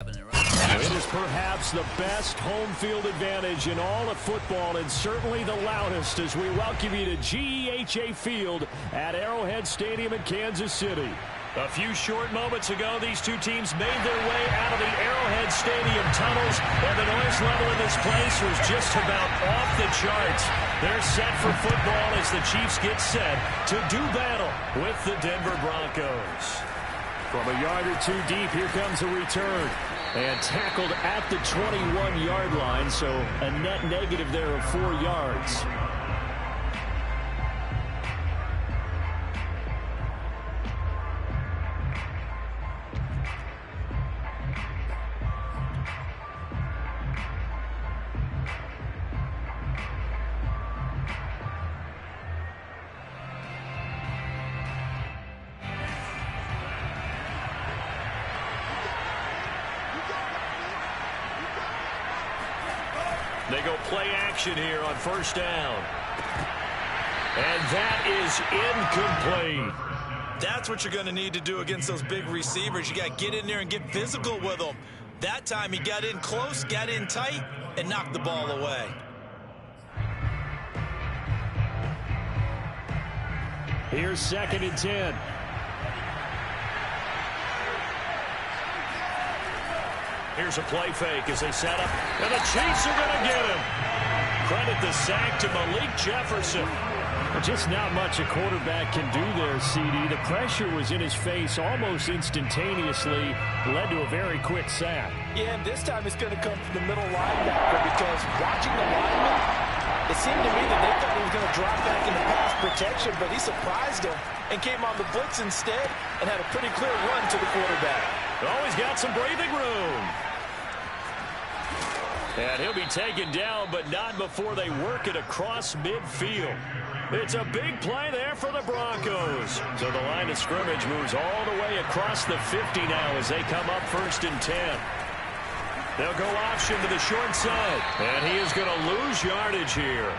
It is perhaps the best home field advantage in all of football, and certainly the loudest, as we welcome you to GEHA Field at Arrowhead Stadium in Kansas City. A few short moments ago, these two teams made their way out of the Arrowhead Stadium tunnels, and the noise level in this place was just about off the charts. They're set for football as the Chiefs get set to do battle with the Denver Broncos. From a yard or two deep, here comes a return. And tackled at the 21-yard line, so a net negative there of 4 yards. They go play action here on first down. And that is incomplete. That's what you're going to need to do against those big receivers. You got to get in there and get physical with them. That time he got in close, got in tight, and knocked the ball away. Here's 2nd and 10. Here's a play fake as they set up, and the Chiefs are going to get him. Credit the sack to Malik Jefferson. Just not much a quarterback can do there, CD. The pressure was in his face almost instantaneously, led to a very quick sack. Yeah, and this time it's going to come from the middle linebacker, because watching the lineman, it seemed to me that they thought he was going to drop back into pass protection, but he surprised him and came on the blitz instead and had a pretty clear run to the quarterback. Oh, he's got some breathing room. And he'll be taken down, but not before they work it across midfield. It's a big play there for the Broncos. So the line of scrimmage moves all the way across the 50 now as they come up 1st and 10. They'll go option to the short side. And he is going to lose yardage here.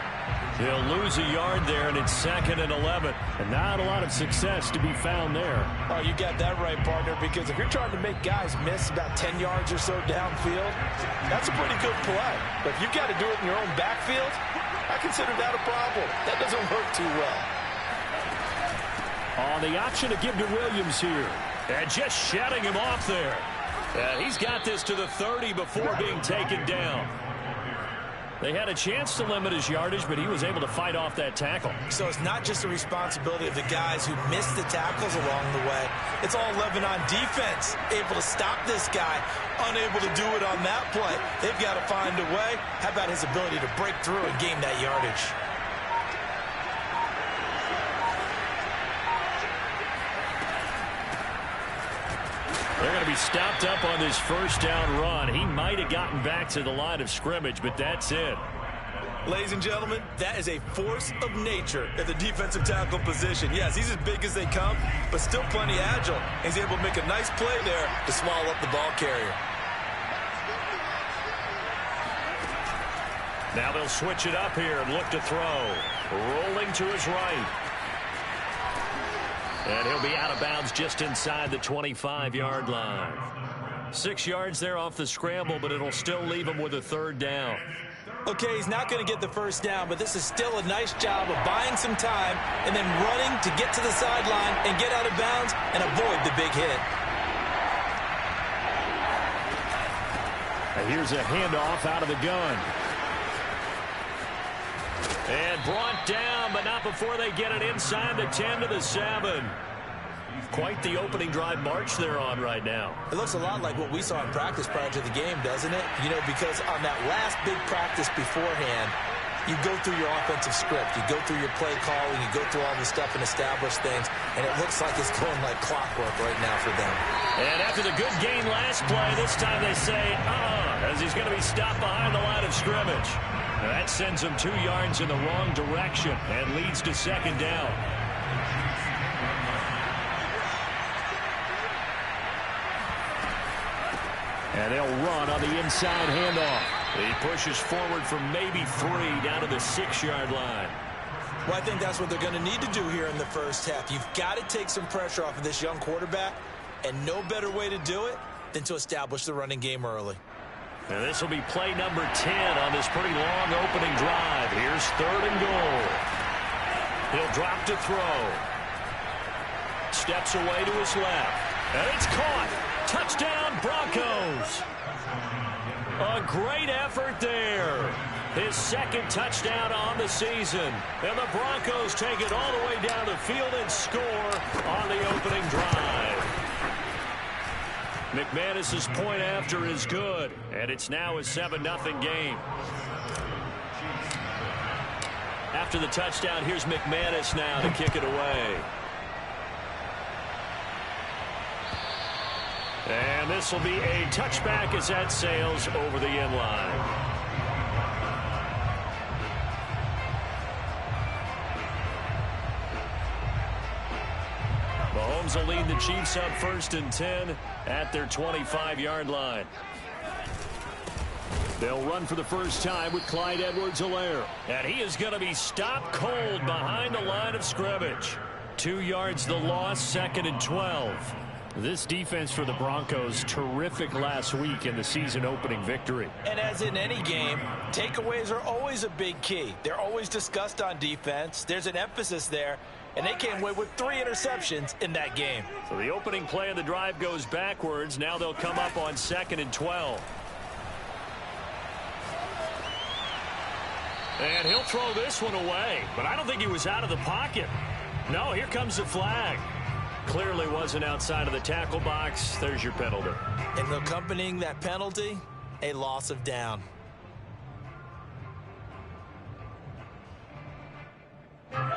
He'll lose a yard there, and it's 2nd and 11. And not a lot of success to be found there. Oh, you got that right, partner, because if you're trying to make guys miss about 10 yards or so downfield, that's a pretty good play. But if you've got to do it in your own backfield, I consider that a problem. That doesn't work too well. On the option to give to Williams here. And just shutting him off there. And he's got this to the 30 before being taken down. They had a chance to limit his yardage, but he was able to fight off that tackle. So it's not just the responsibility of the guys who missed the tackles along the way. It's all 11 on defense, able to stop this guy, unable to do it on that play. They've got to find a way. How about his ability to break through and gain that yardage? They're going to be stopped up on this first down run. He might have gotten back to the line of scrimmage, but that's it. Ladies and gentlemen, that is a force of nature at the defensive tackle position. Yes, he's as big as they come, but still plenty agile. He's able to make a nice play there to swallow up the ball carrier. Now they'll switch it up here and look to throw. Rolling to his right. And he'll be out of bounds just inside the 25-yard line. 6 yards there off the scramble, but it'll still leave him with a 3rd down. Okay, he's not going to get the first down, but this is still a nice job of buying some time and then running to get to the sideline and get out of bounds and avoid the big hit. And here's a handoff out of the gun. And brought down, but not before they get it inside the 10 to the 7. Quite the opening drive march they're on right now. It looks a lot like what we saw in practice prior to the game, doesn't it? You know, because on that last big practice beforehand, you go through your offensive script. You go through your play calling. You go through all the stuff and establish things. And it looks like it's going like clockwork right now for them. And after the good gain last play, this time they say, as he's going to be stopped behind the line of scrimmage. Now that sends him 2 yards in the wrong direction and leads to 2nd down. And they'll run on the inside handoff. He pushes forward from maybe 3 down to the 6-yard line. Well, I think that's what they're going to need to do here in the first half. You've got to take some pressure off of this young quarterback, and no better way to do it than to establish the running game early. And this will be play number 10 on this pretty long opening drive. Here's 3rd and goal. He'll drop to throw. Steps away to his left. And it's caught. Touchdown, Broncos. A great effort there. His 2nd touchdown on the season. And the Broncos take it all the way down the field and score on the opening drive. McManus's point after is good, and it's now a 7-0 game. After the touchdown, here's McManus now to kick it away. And this will be a touchback as that sails over the end line. Mahomes will lead the Chiefs up 1st and 10 at their 25-yard line. They'll run for the first time with Clyde Edwards-Helaire. And he is going to be stopped cold behind the line of scrimmage. 2 yards the loss, 2nd and 12. This defense for the Broncos, terrific last week in the season-opening victory. And as in any game, takeaways are always a big key. They're always discussed on defense. There's an emphasis there, and they came away with 3 interceptions in that game. So the opening play of the drive goes backwards. Now they'll come up on 2nd and 12. And he'll throw this one away, but I don't think he was out of the pocket. No, here comes the flag. Clearly wasn't outside of the tackle box. There's your penalty. And accompanying that penalty, a loss of down.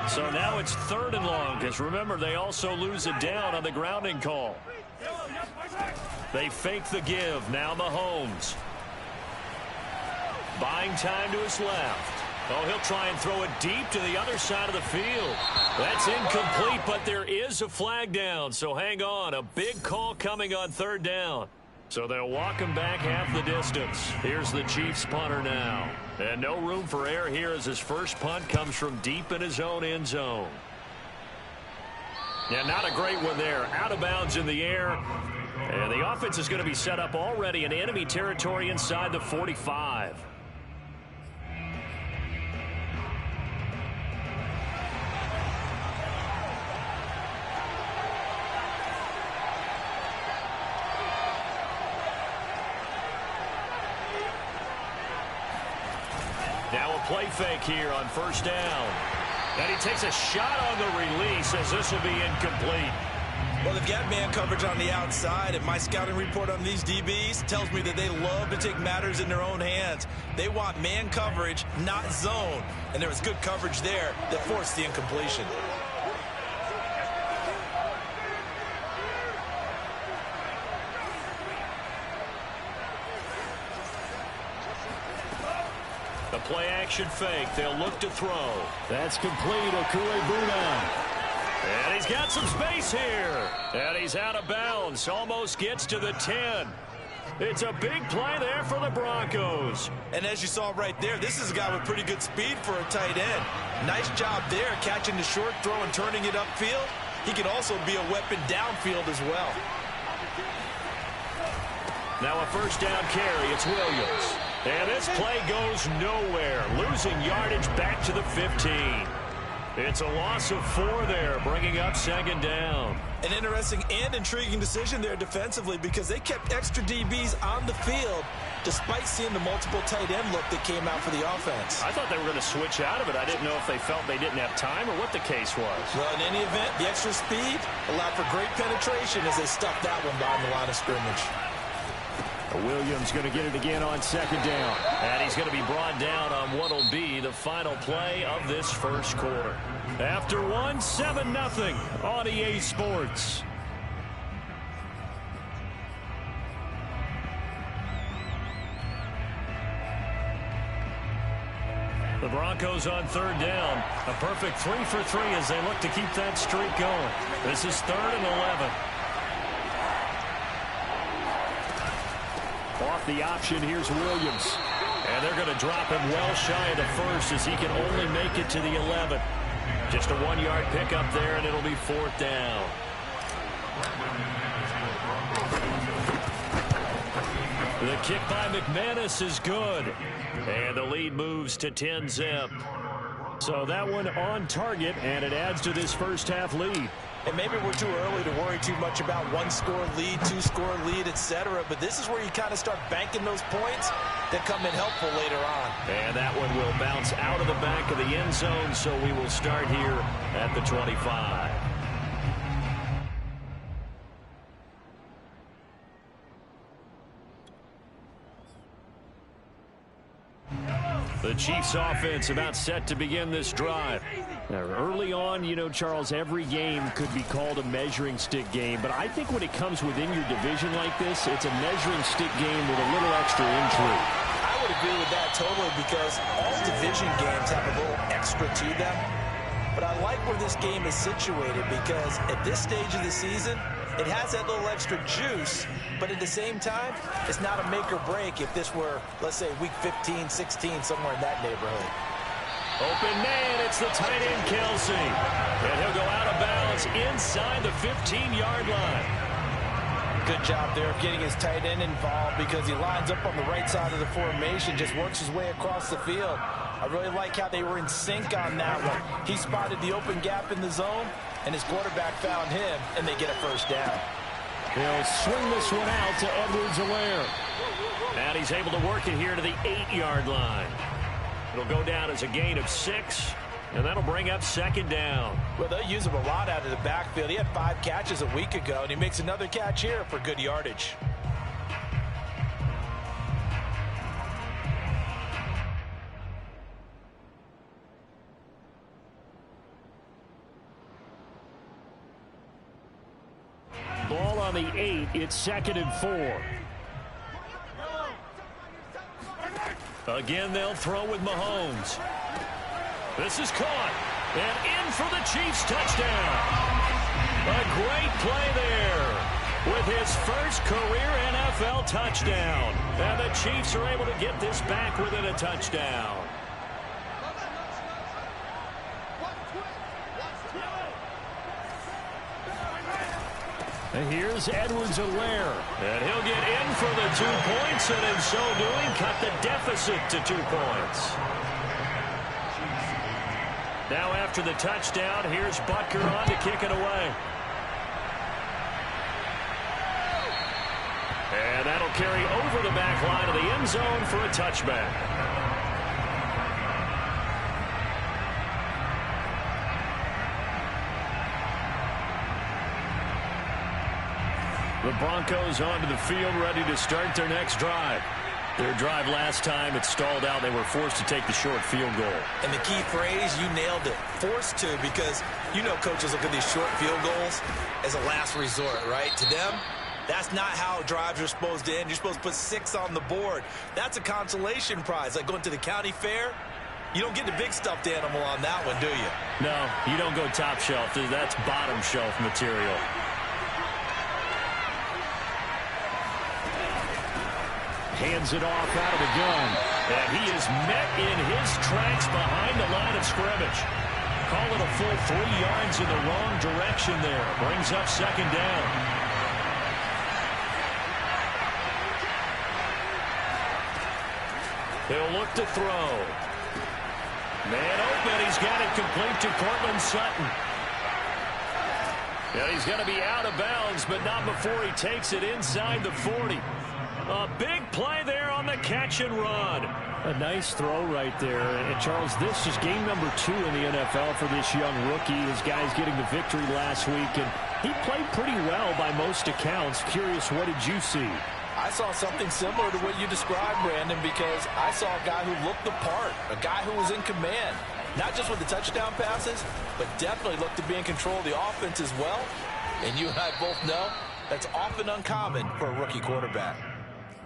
So now it's 3rd and long, because remember, they also lose a down on the grounding call. They fake the give. Now Mahomes. Buying time to his left. Oh, he'll try and throw it deep to the other side of the field. That's incomplete, but there is a flag down, so hang on. A big call coming on 3rd down. So they'll walk him back half the distance. Here's the Chiefs punter now. And no room for error here as his first punt comes from deep in his own end zone. Yeah, not a great one there. Out of bounds in the air. And the offense is going to be set up already in enemy territory inside the 45. Now a play fake here on 1st down. And he takes a shot on the release as this will be incomplete. Well, they've got man coverage on the outside, and my scouting report on these DBs tells me that they love to take matters in their own hands. They want man coverage, not zone. And there was good coverage there that forced the incompletion. The play action fake. They'll look to throw. That's complete. Okuegbuna. And he's got some space here. And he's out of bounds. Almost gets to the 10. It's a big play there for the Broncos. And as you saw right there, this is a guy with pretty good speed for a tight end. Nice job there catching the short throw and turning it upfield. He can also be a weapon downfield as well. Now a 1st down carry. It's Williams. And this play goes nowhere. Losing yardage back to the 15. It's a loss of 4 there, bringing up 2nd down. An interesting and intriguing decision there defensively because they kept extra DBs on the field despite seeing the multiple tight end look that came out for the offense. I thought they were going to switch out of it. I didn't know if they felt they didn't have time or what the case was. Well, in any event, the extra speed allowed for great penetration as they stuffed that one behind the line of scrimmage. Williams going to get it again on 2nd down. And he's going to be brought down on what will be the final play of this first quarter. After 7-0 on EA Sports. The Broncos on 3rd down. A perfect 3 for 3 as they look to keep that streak going. This is 3rd and 11. Off the option, here's Williams. And they're going to drop him well shy of the 1st as he can only make it to the 11. Just a 1-yard pickup there, and it'll be 4th down. The kick by McManus is good. And the lead moves to 10-zip. So that one on target, and it adds to this first half lead. And maybe we're too early to worry too much about one-score lead, two-score lead, etc. But this is where you kind of start banking those points that come in helpful later on. And that one will bounce out of the back of the end zone, so we will start here at the 25. The Chiefs offense about set to begin this drive. Now, early on, you know, Charles, every game could be called a measuring stick game. But I think when it comes within your division like this, it's a measuring stick game with a little extra intrigue. I would agree with that totally because all division games have a little extra to them. But I like where this game is situated because at this stage of the season, it has that little extra juice, but at the same time, it's not a make or break if this were, let's say, week 15, 16, somewhere in that neighborhood. Open man, it's the tight end, Kelsey. And he'll go out of bounds inside the 15-yard line. Good job there of getting his tight end involved because he lines up on the right side of the formation, just works his way across the field. I really like how they were in sync on that one. He spotted the open gap in the zone, and his quarterback found him, and they get a first down. He'll swing this one out to Edwards-Helaire. And he's able to work it here to the 8-yard line. It'll go down as a gain of 6, and that'll bring up second down. Well, they'll use him a lot out of the backfield. He had 5 catches a week ago, and he makes another catch here for good yardage. Ball on the 8. It's 2nd and 4. Again, they'll throw with Mahomes. This is caught. And in for the Chiefs touchdown. A great play there with his first career NFL touchdown. And the Chiefs are able to get this back within a touchdown. And here's Edwards-Helaire. And he'll get in for the 2 points, and in so doing, cut the deficit to 2 points. Now after the touchdown, here's Butker on to kick it away. And that'll carry over the back line of the end zone for a touchback. The Broncos onto the field, ready to start their next drive. Their drive last time, it stalled out. They were forced to take the short field goal. And the key phrase, you nailed it, forced to, because you know coaches look at these short field goals as a last resort, right? To them, that's not how drives are supposed to end. You're supposed to put 6 on the board. That's a consolation prize, like going to the county fair. You don't get the big stuffed animal on that one, do you? No, you don't go top shelf. That's bottom shelf material. Hands it off out of the gun. And he is met in his tracks behind the line of scrimmage. Call it a full 3 yards in the wrong direction there. Brings up second down. He'll look to throw. Man open. He's got it complete to Courtland Sutton. Yeah, he's going to be out of bounds, but not before he takes it inside the 40. A big play there on the catch and run. A nice throw right there. And Charles, this is game number 2 in the NFL for this young rookie. His guys getting the victory last week, and he played pretty well by most accounts. Curious, what did you see? I saw something similar to what you described, Brandon, because I saw a guy who looked the part, a guy who was in command, not just with the touchdown passes, but definitely looked to be in control of the offense as well. And you and I both know that's often uncommon for a rookie quarterback.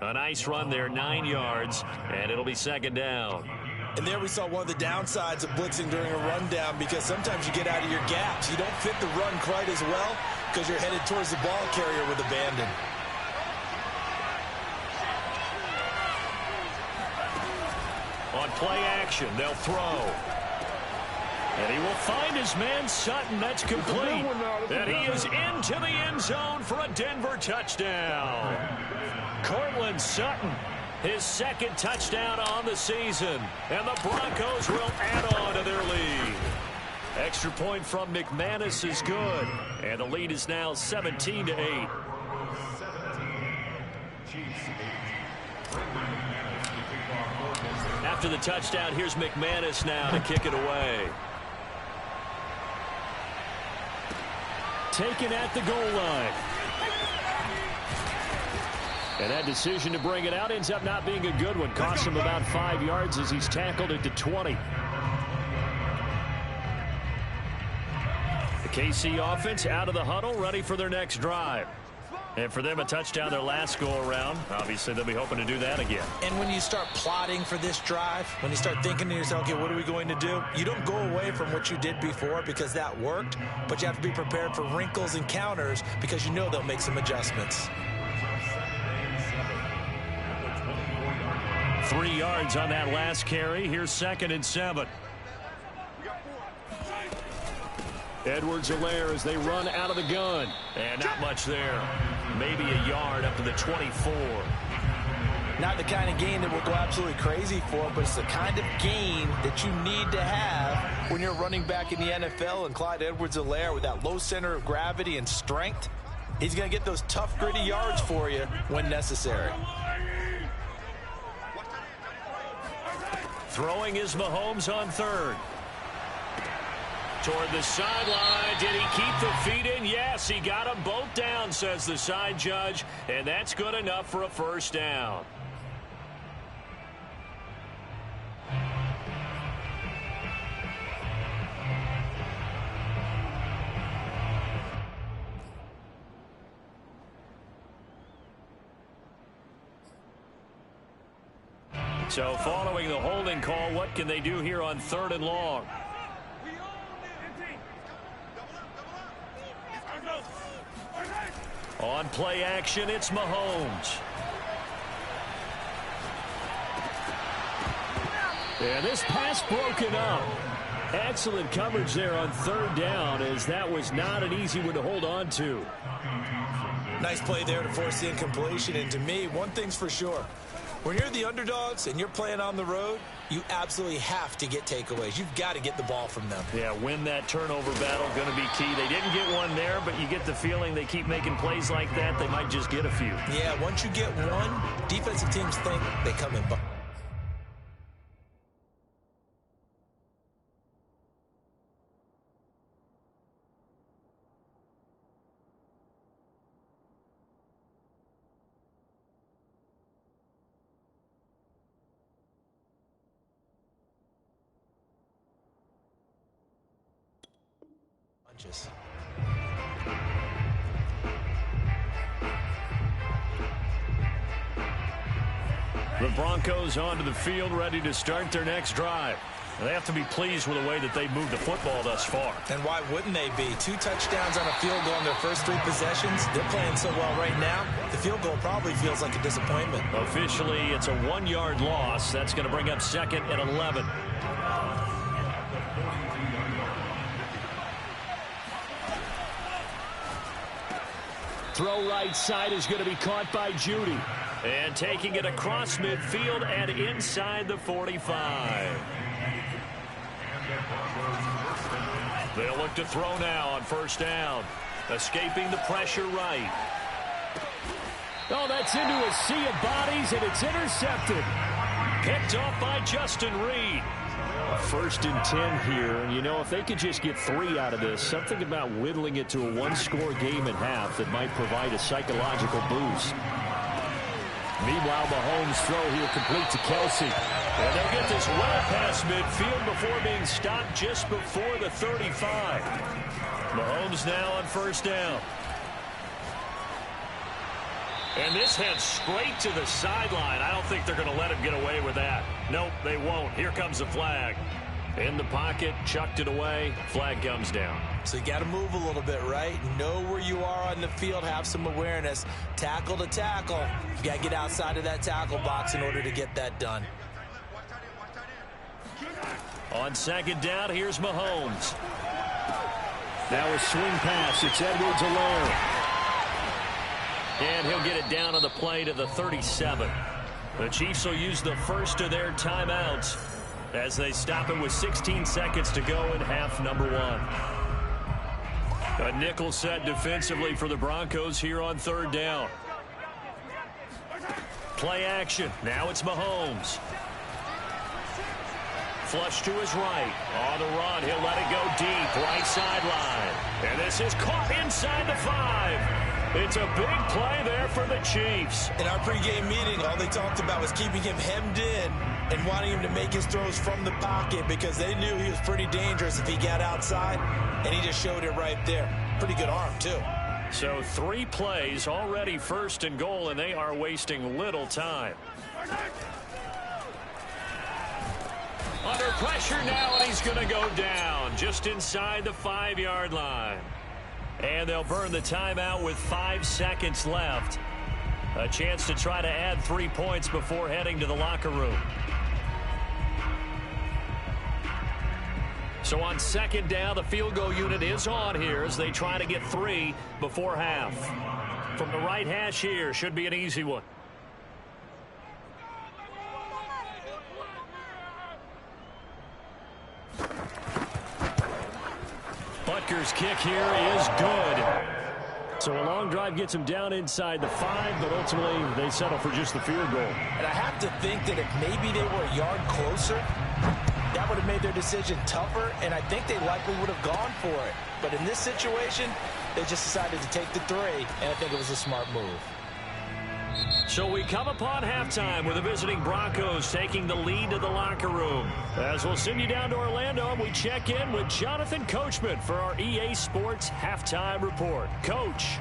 A nice run there, 9 yards, and it'll be second down. And there we saw one of the downsides of blitzing during a rundown, because sometimes you get out of your gaps. You don't fit the run quite as well because you're headed towards the ball carrier with abandon. On play action, they'll throw. And he will find his man Sutton. That's complete. And he is into the end zone for a Denver touchdown. Courtland Sutton, his second touchdown on the season. And the Broncos will add on to their lead. Extra point from McManus is good. And the lead is now 17-8. After the touchdown, here's McManus now to kick it away. Taken at the goal line. And that decision to bring it out ends up not being a good one. Costs him about 5 yards as he's tackled it to 20. The KC offense out of the huddle, ready for their next drive. And for them, a touchdown their last go-around. Obviously, they'll be hoping to do that again. And when you start plotting for this drive, when you start thinking to yourself, okay, what are we going to do? You don't go away from what you did before because that worked, but you have to be prepared for wrinkles and counters because you know they'll make some adjustments. 3 yards on that last carry. Here's 2nd and 7. Edwards-Helaire as they run out of the gun. And not much there. Maybe a yard up to the 24. Not the kind of gain that we'll go absolutely crazy for, but it's the kind of gain that you need to have when you're running back in the NFL. And Clyde Edwards-Helaire, with that low center of gravity and strength, he's going to get those tough, gritty yards for you when necessary. Throwing is Mahomes on 3rd. Toward the sideline. Did he keep the feet in? Yes, he got them both down, says the side judge. And that's good enough for a first down. So following the holding call, what can they do here on 3rd and long? On play action, it's Mahomes. And this pass broken up. Excellent coverage there on 3rd down, as that was not an easy one to hold on to. Nice play there to force the incompletion. And to me, one thing's for sure. When you're the underdogs and you're playing on the road, you absolutely have to get takeaways. You've got to get the ball from them. Yeah, win that turnover battle, going to be key. They didn't get one there, but you get the feeling they keep making plays like that, they might just get a few. Yeah, once you get one, defensive teams think they come in. The Broncos onto the field, ready to start their next drive. They have to be pleased with the way that they've moved the football thus far. And why wouldn't they be? 2 touchdowns on a field goal in their first 3 possessions. They're playing so well right now, the field goal probably feels like a disappointment. Officially, it's a 1-yard loss. That's going to bring up 2nd and 11. Throw right side is going to be caught by Judy. And taking it across midfield and inside the 45. They'll look to throw now on 1st down. Escaping the pressure right. Oh, that's into a sea of bodies, and it's intercepted. Picked off by Justin Reed. 1st and 10 here, and you know, if they could just get 3 out of this, something about whittling it to a 1-score game at half that might provide a psychological boost. Meanwhile, Mahomes' throw here complete to Kelsey. And they'll get this well past midfield before being stopped just before the 35. Mahomes now on 1st down. And this heads straight to the sideline. I don't think they're going to let him get away with that. Nope, they won't. Here comes the flag. In the pocket, chucked it away. Flag comes down. So you got to move a little bit, right? Know where you are on the field, have some awareness. Tackle to tackle. You got to get outside of that tackle box in order to get that done. On 2nd down, here's Mahomes. Now a swing pass. It's Edwards-Helaire. And he'll get it down on the play to the 37. The Chiefs will use the first of their timeouts as they stop it with 16 seconds to go in half number one. A nickel set defensively for the Broncos here on third down. Play action. Now it's Mahomes. Flush to his right. On the run, he'll let it go deep. Right sideline. And this is caught inside the 5. It's a big play there for the Chiefs. In our pregame meeting, all they talked about was keeping him hemmed in and wanting him to make his throws from the pocket because they knew he was pretty dangerous if he got outside, and he just showed it right there. Pretty good arm, too. So 3 plays already first and goal, and they are wasting little time. Under pressure now, and he's going to go down just inside the 5-yard line. And they'll burn the timeout with 5 seconds left. A chance to try to add 3 points before heading to the locker room. So on second down, the field goal unit is on here as they try to get 3 before half. From the right hash here, should be an easy one. Butker's kick here is good. So a long drive gets him down inside the 5, but ultimately they settle for just the field goal. And I have to think that if maybe they were a yard closer, that would have made their decision tougher, and I think they likely would have gone for it. But in this situation, they just decided to take the 3, and I think it was a smart move. So we come upon halftime with the visiting Broncos taking the lead to the locker room. As we'll send you down to Orlando, and we check in with Jonathan Coachman for our EA Sports Halftime Report. Coach.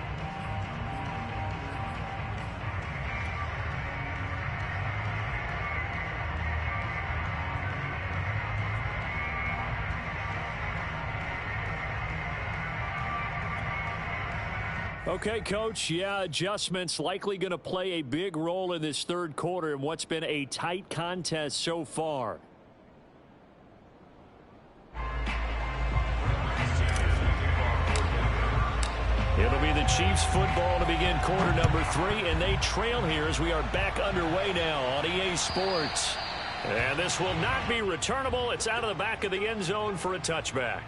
Okay, Coach, yeah, adjustments likely going to play a big role in this third quarter in what's been a tight contest so far. It'll be the Chiefs football to begin quarter number 3, and they trail here as we are back underway now on EA Sports. And this will not be returnable. It's out of the back of the end zone for a touchback.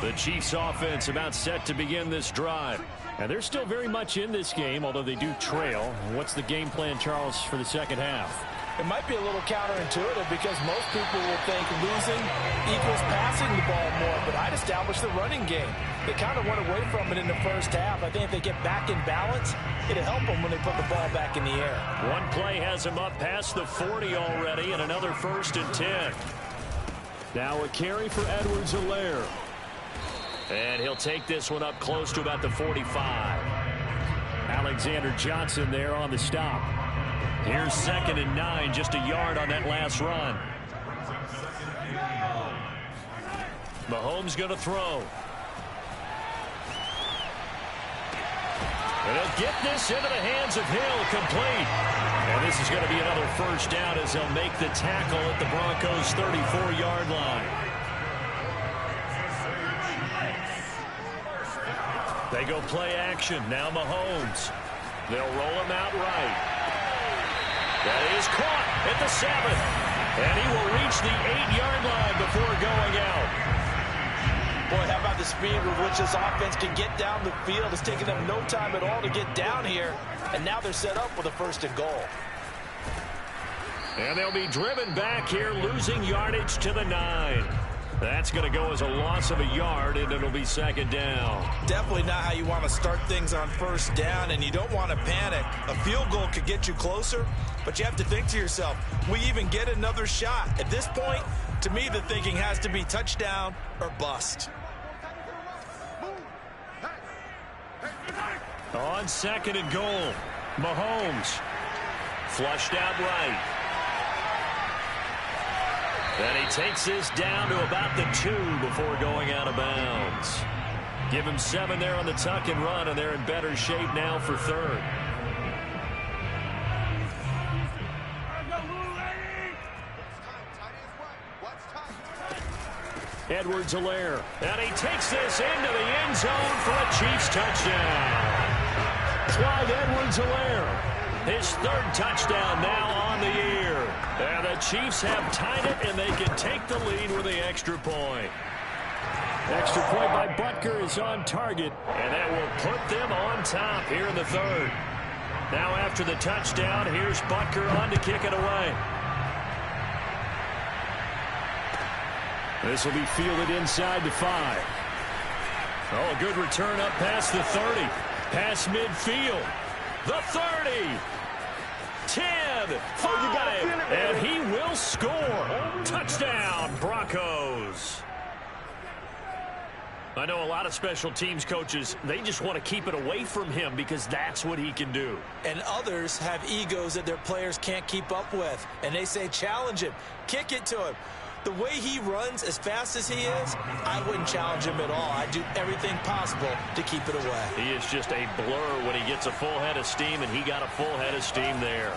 The Chiefs offense about set to begin this drive. And they're still very much in this game, although they do trail. What's the game plan, Charles, for the second half? It might be a little counterintuitive because most people will think losing equals passing the ball more, but I'd establish the running game. They kind of went away from it in the first half. I think if they get back in balance, it'll help them when they put the ball back in the air. One play has them up past the 40 already, and another 1st and 10. Now a carry for Edwards-Helaire. And he'll take this one up close to about the 45. Alexander Johnson there on the stop. Here's 2nd and 9, just a yard on that last run. Mahomes going to throw. And he'll get this into the hands of Hill, complete. And this is going to be another 1st down as they'll make the tackle at the Broncos' 34-yard line. They go play action. Now Mahomes. They'll roll him out right. That is caught at the 7. And he will reach the 8-yard line before going out. Boy, how about the speed with which this offense can get down the field? It's taken them no time at all to get down here. And now they're set up with a 1st and goal. And they'll be driven back here, losing yardage to the 9. That's going to go as a loss of a yard, and it'll be 2nd down. Definitely not how you want to start things on 1st down, and you don't want to panic. A field goal could get you closer, but you have to think to yourself, we even get another shot. At this point, to me, the thinking has to be touchdown or bust. On 2nd and goal, Mahomes flushed out right. And he takes this down to about the 2 before going out of bounds. Give him 7 there on the tuck and run, and they're in better shape now for 3rd. Edwards-Helaire. And he takes this into the end zone for a Chiefs touchdown. Clyde Edwards-Helaire. His third touchdown now on the year. And the Chiefs have tied it, and they can take the lead with the extra point. Extra point by Butker is on target, and that will put them on top here in the third. Now after the touchdown, here's Butker on to kick it away. This will be fielded inside the 5. Oh, a good return up past the 30. Past midfield. The 30. 10. 5. And he will score. Touchdown, Broncos. I know a lot of special teams coaches, they just want to keep it away from him because that's what he can do. And others have egos that their players can't keep up with. And they say, challenge him. Kick it to him. The way he runs as fast as he is, I wouldn't challenge him at all. I'd do everything possible to keep it away. He is just a blur when he gets a full head of steam, and he got a full head of steam there.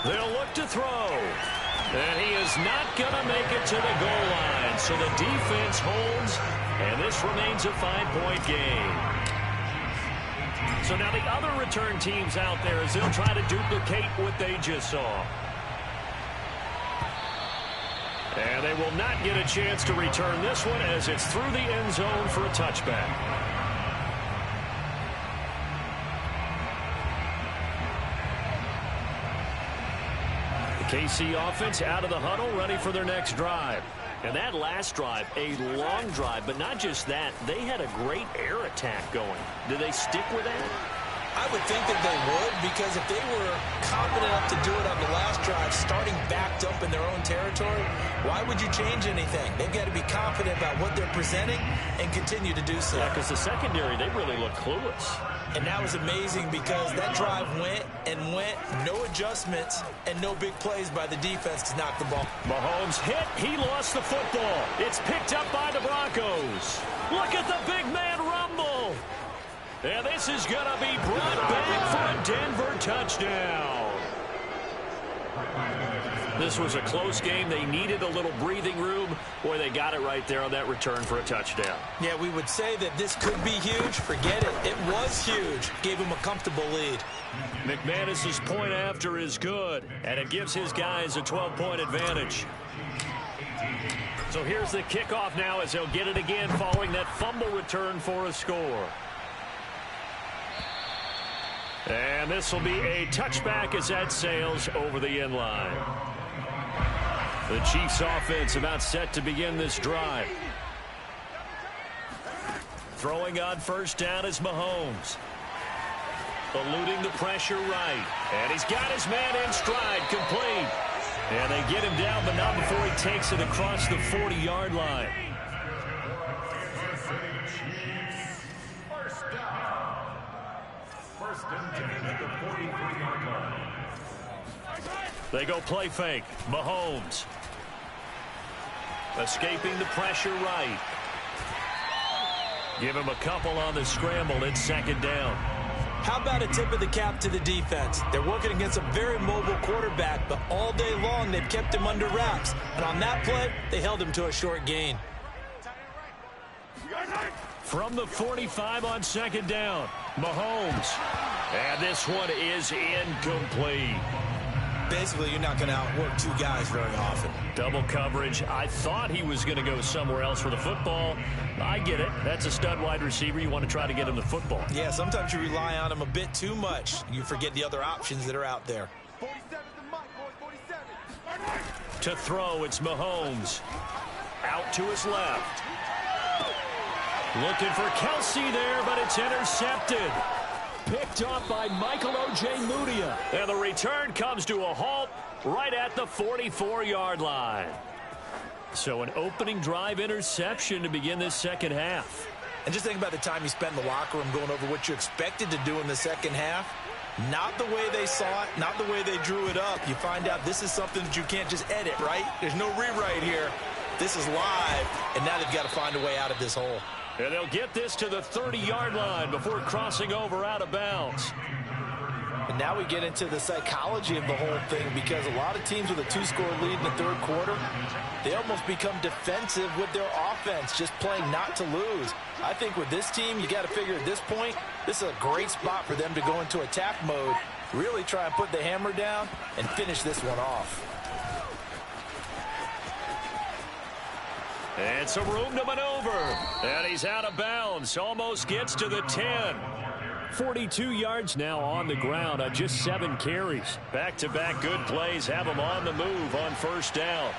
They'll look to throw. And he is not going to make it to the goal line. So the defense holds, and this remains a 5-point game. So now the other return teams out there as they'll try to duplicate what they just saw. And they will not get a chance to return this one as it's through the end zone for a touchback. The KC offense out of the huddle, ready for their next drive. And that last drive, a long drive, but not just that, they had a great air attack going. Do they stick with that? I would think that they would, because if they were confident enough to do it on the last drive, starting backed up in their own territory, why would you change anything? They've got to be confident about what they're presenting and continue to do so. Yeah, because the secondary, they really look clueless. And that was amazing because that drive went and went, no adjustments, and no big plays by the defense to knock the ball. Mahomes hit, he lost the football. It's picked up by the Broncos. Look at the big man rumble. And this is going to be brought back for a Denver touchdown. This was a close game. They needed a little breathing room. Boy, they got it right there on that return for a touchdown. Yeah, we would say that this could be huge. Forget it. It was huge. Gave him a comfortable lead. McManus's point after is good, and it gives his guys a 12-point advantage. So here's the kickoff now as they'll get it again following that fumble return for a score. And this will be a touchback as that sails over the end line. The Chiefs offense about set to begin this drive. Throwing on first down is Mahomes. Eluding the pressure right. And he's got his man in stride, complete. And they get him down, but not before he takes it across the 40-yard line. They go play fake. Mahomes. Escaping the pressure right. Give him a couple on the scramble. It's second down. How about a tip of the cap to the defense? They're working against a very mobile quarterback, but all day long they've kept him under wraps. And on that play, they held him to a short gain. From the 45 on second down, Mahomes. And this one is incomplete. Basically, you're not going to outwork two guys very often. Double coverage. I thought he was going to go somewhere else for the football. I get it. That's a stud wide receiver. You want to try to get him the football. Yeah, sometimes you rely on him a bit too much. You forget the other options that are out there. To throw, it's Mahomes. Out to his left. Looking for Kelsey there, but it's intercepted. Picked off by Michael Ojemudia. And the return comes to a halt right at the 44-yard line. So an opening drive interception to begin this second half. And just think about the time you spent in the locker room going over what you expected to do in the second half. Not the way they saw it, not the way they drew it up. You find out this is something that you can't just edit, right? There's no rewrite here. This is live, and now they've got to find a way out of this hole. And they'll get this to the 30-yard line before crossing over out of bounds. And now we get into the psychology of the whole thing, because a lot of teams with a 2-score lead in the third quarter, they almost become defensive with their offense, just playing not to lose. I think with this team, you got to figure at this point, this is a great spot for them to go into attack mode, really try and put the hammer down and finish this one off. And some room to maneuver. And he's out of bounds. Almost gets to the 10. 42 yards now on the ground on just 7 carries. Back-to-back good plays have him on the move on first down.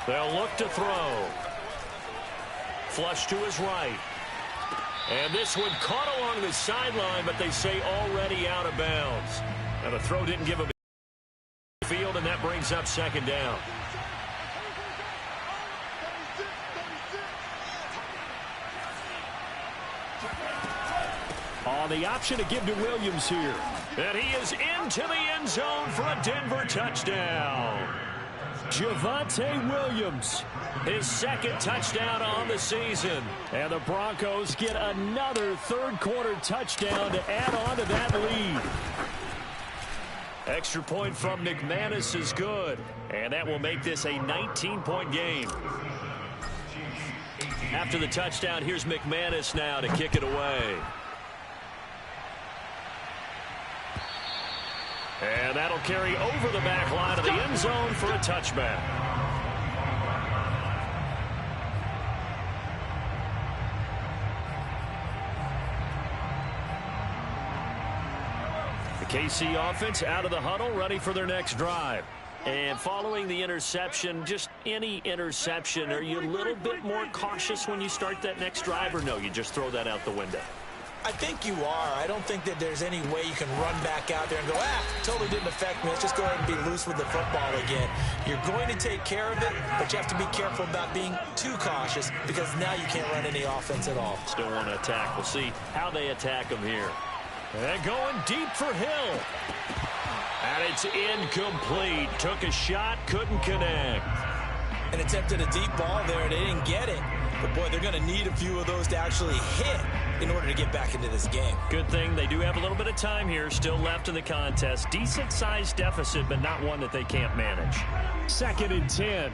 They'll look to throw. Flush to his right. And this one caught along the sideline, but they say already out of bounds. Now the throw didn't give him a field, and that brings up second down. On the option to give to Williams here. And he is into the end zone for a Denver touchdown. Javonte Williams, his second touchdown on the season. And the Broncos get another third-quarter touchdown to add on to that lead. Extra point from McManus is good. And that will make this a 19-point game. After the touchdown, here's McManus now to kick it away. And that'll carry over the back line of the end zone for a touchback. The KC offense out of the huddle, ready for their next drive. And following the interception, just any interception, are you a little bit more cautious when you start that next drive, or no, you just throw that out the window? I think you are. I don't think that there's any way you can run back out there and go, totally didn't affect me. Let's just go ahead and be loose with the football again. You're going to take care of it, but you have to be careful about being too cautious, because now you can't run any offense at all. Still want to attack. We'll see how they attack him here. And going deep for Hill. And it's incomplete. Took a shot, couldn't connect. And attempted a deep ball there. They didn't get it. But, boy, they're going to need a few of those to actually hit in order to get back into this game. Good thing they do have a little bit of time here still left in the contest. Decent-sized deficit, but not one that they can't manage. 2nd and 10.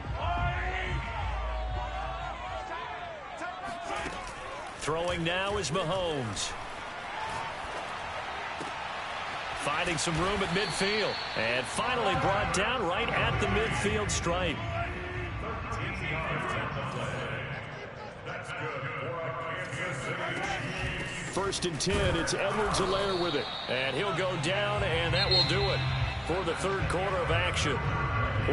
Throwing now is Mahomes. Finding some room at midfield. And finally brought down right at the midfield stripe. First and 10, it's Edwards-Helaire with it. And he'll go down, and that will do it for the third quarter of action.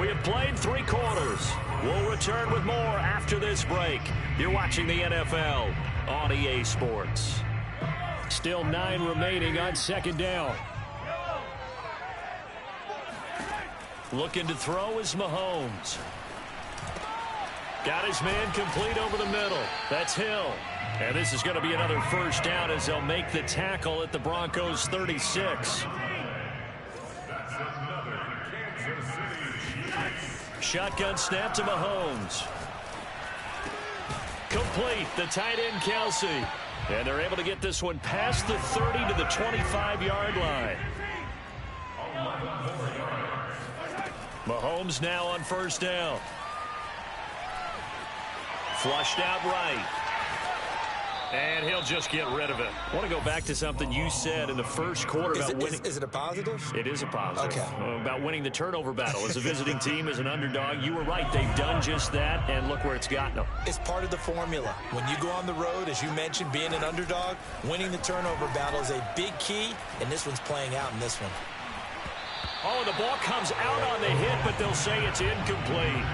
We have played 3 quarters. We'll return with more after this break. You're watching the NFL on EA Sports. Still 9 remaining on second down. Looking to throw is Mahomes. Got his man complete over the middle. That's Hill. And this is going to be another first down as they'll make the tackle at the Broncos 36. Shotgun snap to Mahomes. Complete, the tight end Kelsey. And they're able to get this one past the 30 to the 25-yard line. Mahomes now on first down. Flushed out right. And he'll just get rid of it. I want to go back to something you said in the first quarter about winning. Is it a positive? It is a positive. Okay. About winning the turnover battle as a visiting team, as an underdog. You were right. They've done just that, and look where it's gotten them. It's part of the formula. When you go on the road, as you mentioned, being an underdog, winning the turnover battle is a big key, and this one's playing out in this one. Oh, the ball comes out on the hit, but they'll say it's incomplete.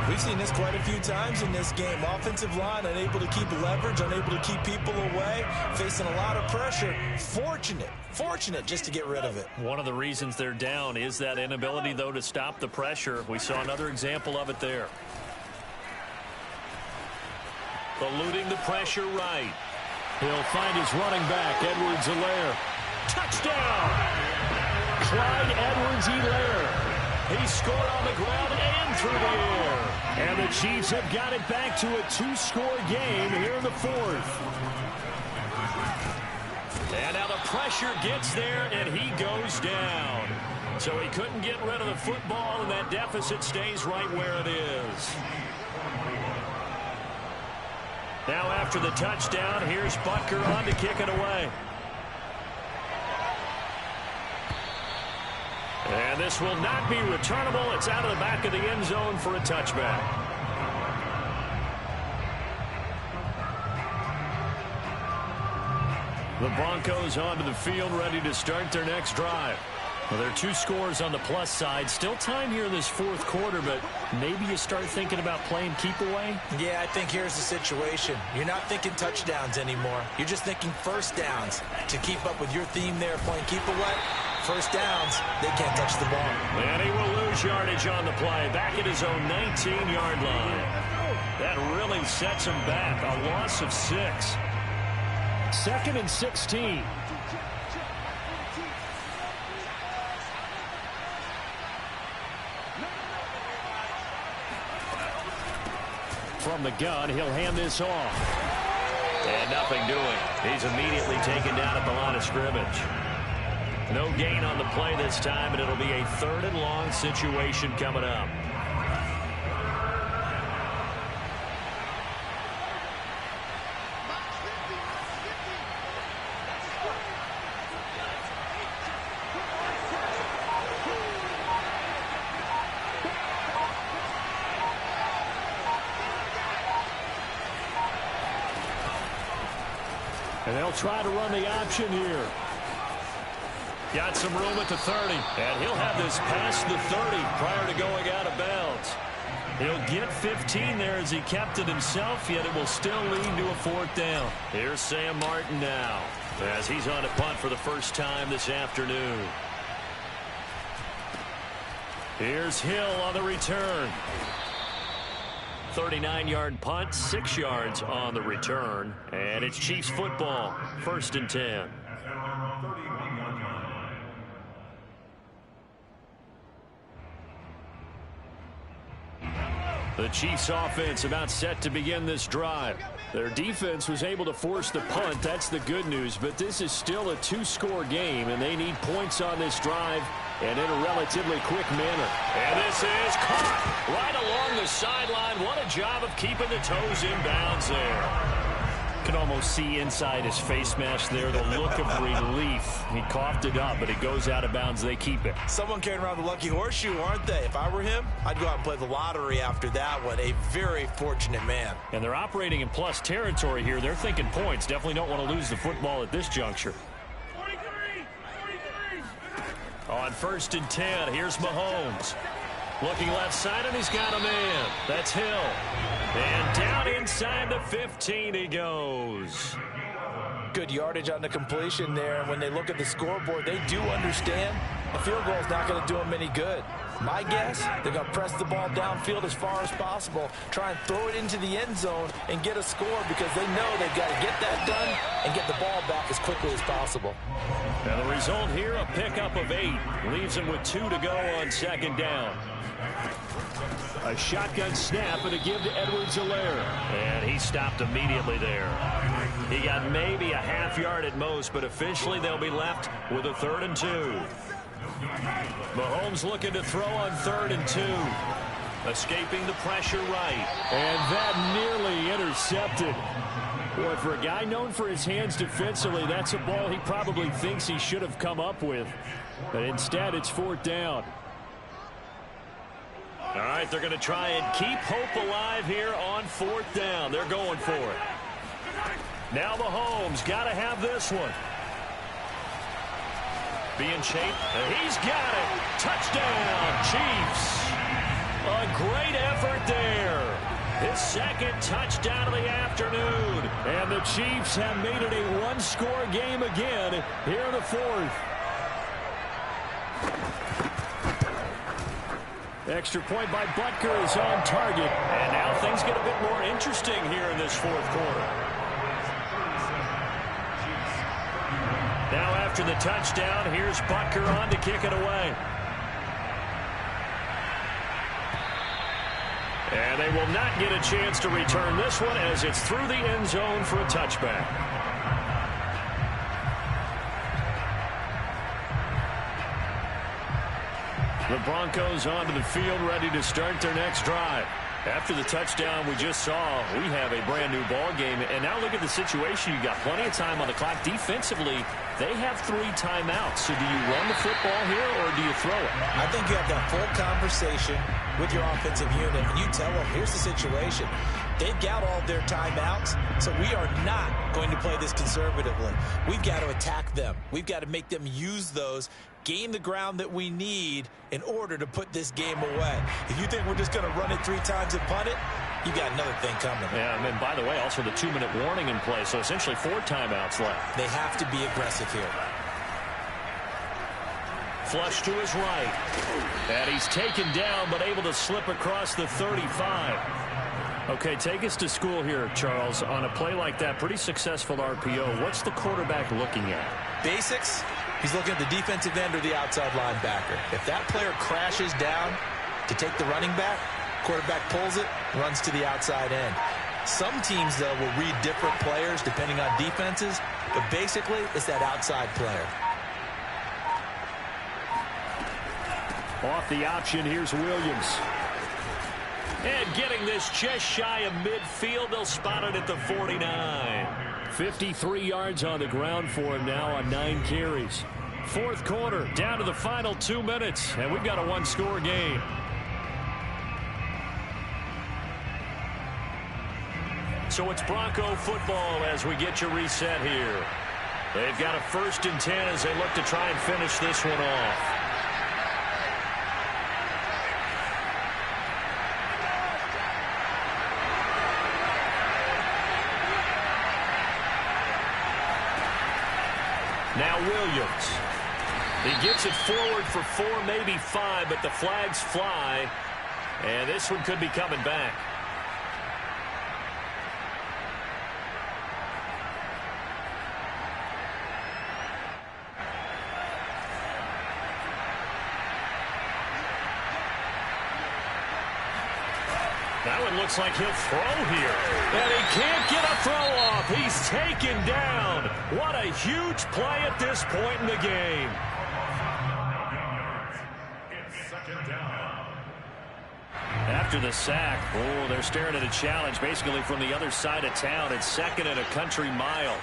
We've seen this quite a few times in this game. Offensive line unable to keep leverage, unable to keep people away, facing a lot of pressure. Fortunate just to get rid of it. One of the reasons they're down is that inability, though, to stop the pressure. We saw another example of it there. Eluding the pressure right. He'll find his running back, Edwards-Helaire. Touchdown! Clyde Edwards-Helaire. He scored on the ground and through the air. And the Chiefs have got it back to a 2-score game here in the fourth. And now the pressure gets there, and he goes down. So he couldn't get rid of the football, and that deficit stays right where it is. Now after the touchdown, here's Butker on to kick it away. And this will not be returnable. It's out of the back of the end zone for a touchback. The Broncos onto the field, ready to start their next drive. Well, there are 2 scores on the plus side. Still time here in this fourth quarter, but maybe you start thinking about playing keep away? Yeah, I think here's the situation. You're not thinking touchdowns anymore. You're just thinking first downs. To keep up with your theme there, playing keep away, first downs, they can't touch the ball. And he will lose yardage on the play, back at his own 19-yard line. That really sets him back. A loss of 6. 2nd and 16. From the gun, he'll hand this off. And nothing doing. He's immediately taken down at the line of scrimmage. No gain on the play this time, and it'll be a 3rd and long situation coming up. And they'll try to run the option here. Got some room at the 30. And he'll have this past the 30 prior to going out of bounds. He'll get 15 there as he kept it himself, yet it will still lead to a 4th down. Here's Sam Martin now as he's on a punt for the first time this afternoon. Here's Hill on the return. 39-yard punt, 6 yards on the return. And it's Chiefs football, 1st and 10. The Chiefs offense about set to begin this drive. Their defense was able to force the punt. That's the good news. But this is still a 2-score game, and they need points on this drive and in a relatively quick manner. And this is caught right along the sideline. What a job of keeping the toes in bounds there. Can almost see inside his face mask there the look of relief. He coughed it up, but it goes out of bounds. They keep it. Someone carrying around the lucky horseshoe, aren't they? If I were him, I'd go out and play the lottery after that one. A very fortunate man. And they're operating in plus territory here. They're thinking points. Definitely don't want to lose the football at this juncture. On 1st and 10, here's Mahomes. Looking left side, and he's got a man. That's Hill. And down inside the 15 he goes. Good yardage on the completion there. And when they look at the scoreboard, they do understand a field goal is not going to do them any good. My guess, they're going to press the ball downfield as far as possible, try and throw it into the end zone and get a score because they know they've got to get that done and get the ball back as quickly as possible. And the result here, a pickup of 8. Leaves them with 2 to go on 2nd down. A shotgun snap and a give to Edwards-Helaire. And he stopped immediately there. He got maybe a half yard at most, but officially they'll be left with a 3rd and 2. Mahomes looking to throw on 3rd and 2. Escaping the pressure right. And that nearly intercepted. Boy, for a guy known for his hands defensively, that's a ball he probably thinks he should have come up with. But instead, it's 4th down. All right, they're going to try and keep hope alive here on 4th down. They're going for it. Now Mahomes got to have this one. Being shaped, and he's got it. Touchdown, Chiefs. A great effort there. His 2nd touchdown of the afternoon. And the Chiefs have made it a 1-score game again here in the 4th. Extra point by Butker is on target. And now things get a bit more interesting here in this 4th quarter. Now after the touchdown, here's Butker on to kick it away. And they will not get a chance to return this one as it's through the end zone for a touchback. The Broncos onto the field, ready to start their next drive. After the touchdown we just saw, we have a brand new ball game. And now look at the situation. You got plenty of time on the clock. Defensively, they have 3 timeouts. So do you run the football here or do you throw it? I think you have that full conversation with your offensive unit, and you tell them, here's the situation. They've got all their timeouts, so we are not going to play this conservatively. We've got to attack them. We've got to make them use those, gain the ground that we need in order to put this game away. If you think we're just going to run it 3 times and punt it, you got another thing coming. Yeah, and by the way, also the 2-minute warning in play, so essentially 4 timeouts left. They have to be aggressive here. Flush to his right. And he's taken down, but able to slip across the 35. Okay, take us to school here, Charles. On a play like that, pretty successful RPO. What's the quarterback looking at? Basics. He's looking at the defensive end or the outside linebacker. If that player crashes down to take the running back, quarterback pulls it, runs to the outside end. Some teams, though, will read different players depending on defenses, but basically it's that outside player. Off the option, here's Williams. And getting this just shy of midfield, they'll spot it at the 49. 53 yards on the ground for him now on 9 carries. Fourth quarter, down to the final 2 minutes, and we've got a 1-score game. So it's Bronco football as we get you reset here. They've got a 1st and 10 as they look to try and finish this one off. Now Williams. He gets it forward for 4, maybe 5, but the flags fly. And this one could be coming back. That one looks like he'll throw here. And he can't get a throw off. He's taken down. What a huge play at this point in the game. After the sack, oh, they're staring at a challenge basically from the other side of town. It's 2nd and a country mile.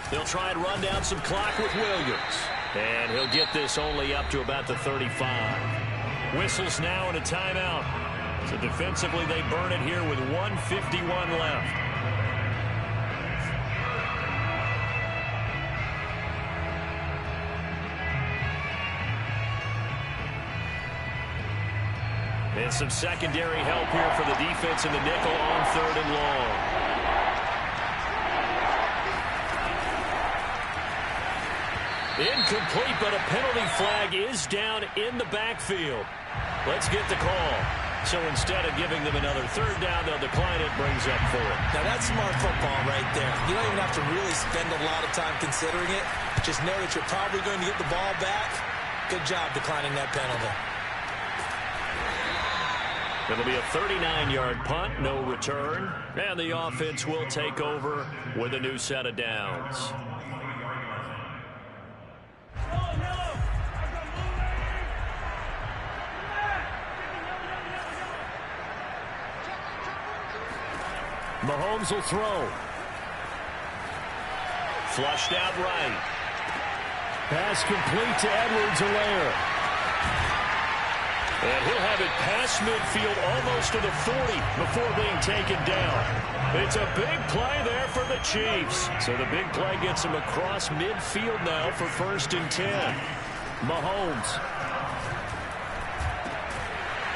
They'll try and run down some clock with Williams. And he'll get this only up to about the 35. Whistles now and a timeout. So defensively they burn it here with 1:51 left. And some secondary help here for the defense in the nickel on 3rd and long. Incomplete, but a penalty flag is down in the backfield. Let's get the call. So instead of giving them another 3rd down, they'll decline it, brings up 4. Now that's smart football right there. You don't even have to really spend a lot of time considering it. Just know that you're probably going to get the ball back. Good job declining that penalty. It'll be a 39-yard punt, no return. And the offense will take over with a new set of downs. Mahomes will throw. Flushed out right. Pass complete to Edwards-Helaire. And he'll have it past midfield almost to the 40 before being taken down. It's a big play there for the Chiefs. So the big play gets him across midfield now for 1st and 10. Mahomes.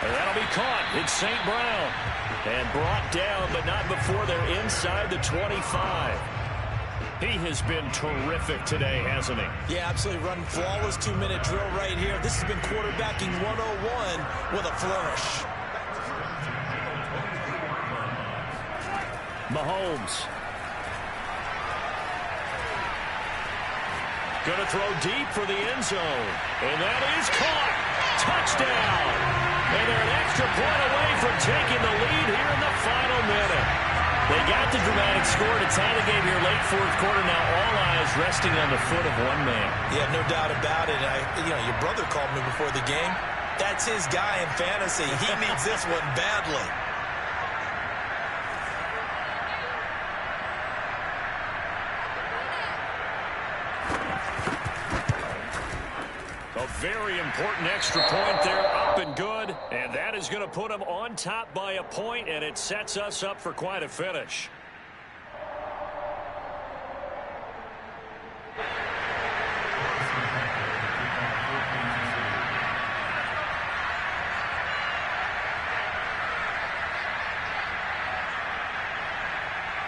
And that'll be caught. It's St. Brown. And brought down, but not before they're inside the 25. He has been terrific today, hasn't he? Yeah, absolutely. Running flawless 2-minute drill right here. This has been quarterbacking 101 with a flourish. Mahomes. Going to throw deep for the end zone. And that is caught. Touchdown. And they're an extra point away from taking the lead here in the final minute. They got the dramatic score to tie the game here late fourth quarter. Now all eyes resting on the foot of one man. Yeah, no doubt about it. Your brother called me before the game. That's his guy in fantasy. He needs this one badly. A very important extra point there, up and good. And that is going to put them on top by a point, and it sets us up for quite a finish.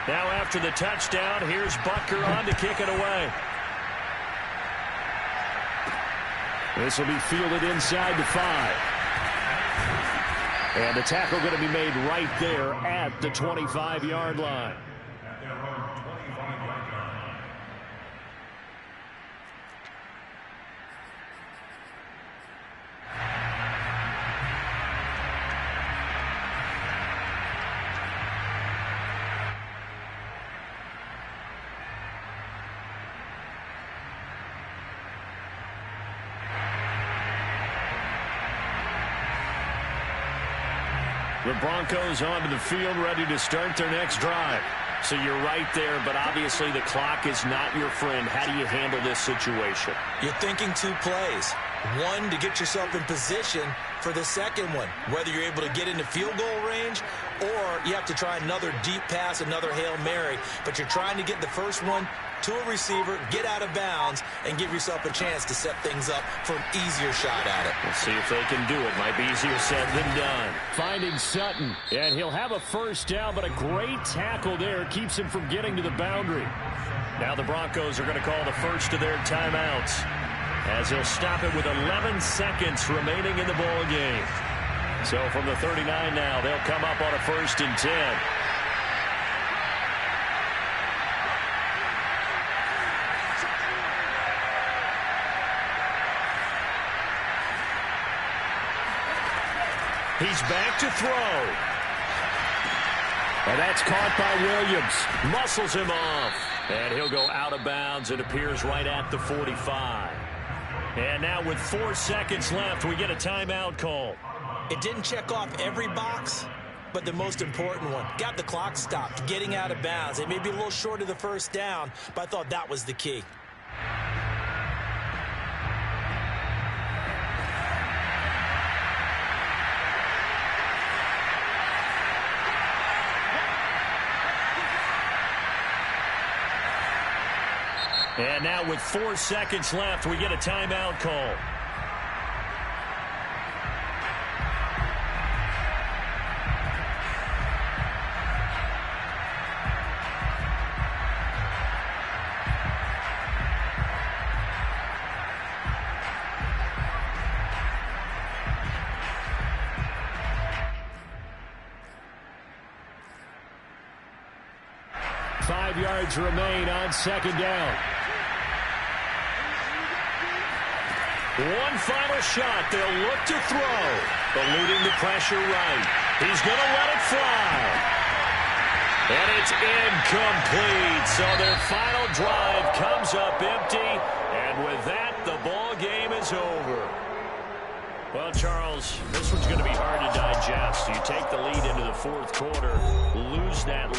Now after the touchdown, here's Butker on to kick it away. This will be fielded inside the 5. And the tackle going to be made right there at the 25-yard line. The Broncos onto the field, ready to start their next drive. So you're right there, but obviously the clock is not your friend. How do you handle this situation? You're thinking 2 plays. One, to get yourself in position for the second one, whether you're able to get into field goal range or you have to try another deep pass, another Hail Mary. But you're trying to get the first one to a receiver, get out of bounds, and give yourself a chance to set things up for an easier shot at it. We'll see if they can do it. Might be easier said than done. Finding Sutton, and he'll have a first down, but a great tackle there keeps him from getting to the boundary. Now the Broncos are going to call the first of their timeouts, as he'll stop it with 11 seconds remaining in the ball game. So from the 39 now, they'll come up on a 1st and 10. He's back to throw. And that's caught by Williams. Muscles him off. And he'll go out of bounds. It appears right at the 45. And now with 4 seconds left, we get a timeout call. It didn't check off every box, but the most important one. Got the clock stopped, getting out of bounds. It may be a little short of the first down, but I thought that was the key. And now with 4 seconds left, we get a timeout call. Five yards remain on 2nd down. One final shot. They'll look to throw. Eluding the pressure right. He's going to let it fly. And it's incomplete. So their final drive comes up empty. And with that, the ball game is over. Well, Charles, this one's going to be hard to digest. You take the lead into the 4th quarter, lose that lead.